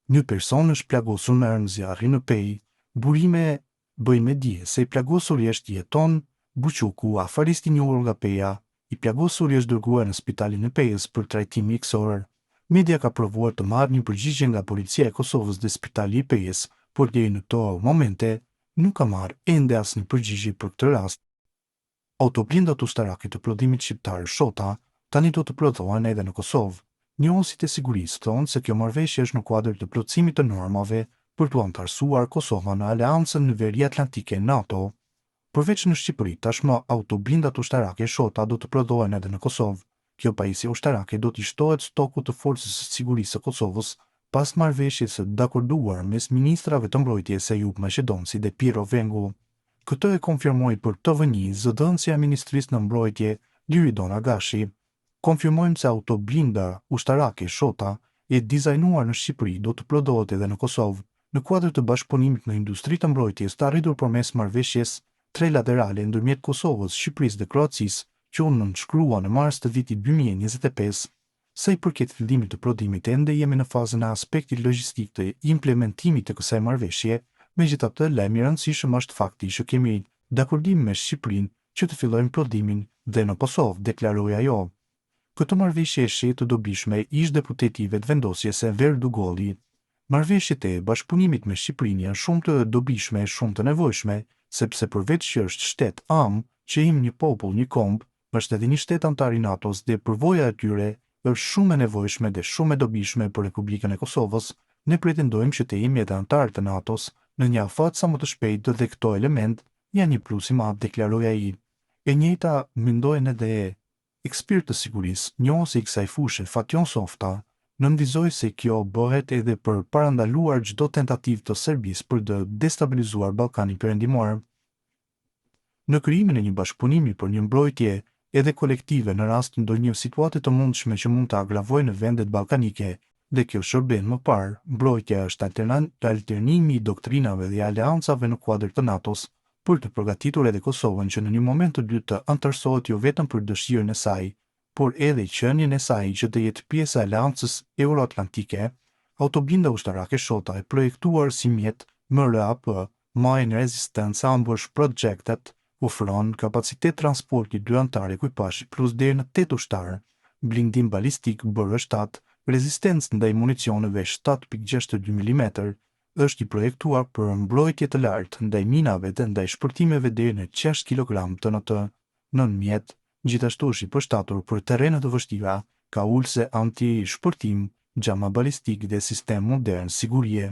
Një person është plagosur me rëndzjarri në pej, burime bëjnë me dje se i plagosur është jeton Buquku, afaristi një nga peja, i plagosur është dërguar në spitalin e pejës për trajtim mjekësor. Media ka provuar të marrë një përgjigje nga policia e Kosovës dhe spitali i pejës, por deri në këto momente nuk ka marrë ende asnjë përgjigje për këtë rast. Autoblindat ushtarake të prodhimit shqiptar Shota tani do të prodhohen edhe në Kosovë. Njohësit e sigurisë thonë se kjo marrëveshje është në kuadër të plotësimit të normave për të antarësuar Kosovën në Aleancën në Veri Atlantike NATO. Përveç në Shqipëri, tashmë autoblindat ushtarake Shota do të prodhohen edhe në Kosovë. Kjo pajisje ushtarake do t'i shtohet stokut të Forcës së Sigurisë së Kosovës pas marrëveshjes së dakorduar mes ministrave të mbrojtjes Ejub Maqedonci dhe Piro Vengu. Këtë e konfirmoi për TVNI zëdhënësja e Ministrisë në Mbrojtje Liridon Agashi. Konfirmojmë se autoblinda ushtarake Shota e dizajnuar në Shqipëri do të prodhohet edhe në Kosovë, në kuadër të bashkëpunimit në industri të mbrojtjes të arritur përmes marrëveshjes trilaterale ndërmjet Kosovës, Shqipërisë dhe Kroacisë, që u nënshkrua në mars të vitit 2025. Sa i përket fillimit të prodhimit, ende jemi në fazën e aspektit logjistik të implementimit të kësaj marrëveshje, megjithatë lajmi i rëndësishëm është fakti që kemi dakordim me Shqipërinë që të fillojmë prodhimin dhe në Kosovë, deklaroi ajo. Këtë marrëveshje e sheh të dobishme ish deputeti i vetëvendosjese Verdu Golli. Marrëveshjet e bashkëpunimit me Shqipërinë janë shumë të dobishme e shumë të nevojshme, sepse përveç që është shtet që im një popull, një kombë, është edhe një shtet antar i NATO-s dhe përvoja e tyre është shumë e nevojshme dhe shumë e dobishme për Republikën e Kosovës. Ne pretendojmë që të jemi edhe antar të NATO-s në një afat sa më të shpejtë dhe këto element janë një plus i madh, deklaroi ai. E njëjta mendojnë edhe ekspert të sigurisë, njohësi i kësaj fushë, Fatjon Softa, nënvizoi se kjo bëhet edhe për parandaluar çdo tentativë të Serbisë për të destabilizuar Ballkanin Perëndimor. Në krijimin e një bashkëpunimi për një mbrojtje edhe kolektive në rast të ndonjë situate të mundshme që mund të agravojë në vendet ballkanike, dhe kjo shërben më parë, mbrojtja është alternimi i doktrinave dhe aleancave në kuadër të NATO-s për të përgatitur edhe Kosovën që në një moment të dytë të antarësohet jo vetëm për dëshirën e saj, por edhe qënien e saj që të jetë pjesë e Aleancës Euroatlantike. Autoblinda ushtarake Shota e projektuar si mjet MRAP, Mine Resistance Ambush Projected, ofron kapacitet transporti 2 antar ekuipazh plus deri në 8 ushtarë, blindim balistik BR7, rezistencë ndaj municioneve 7.62 mm, është i projektuar për mbrojtje të lartë ndaj minave dhe ndaj shpërtimeve deri në 6 kg në mjet. Gjithashtu është i përshtatur për terrene të vështira, ka ulse anti-shpërtim, xhama balistik dhe sistem modern sigurie.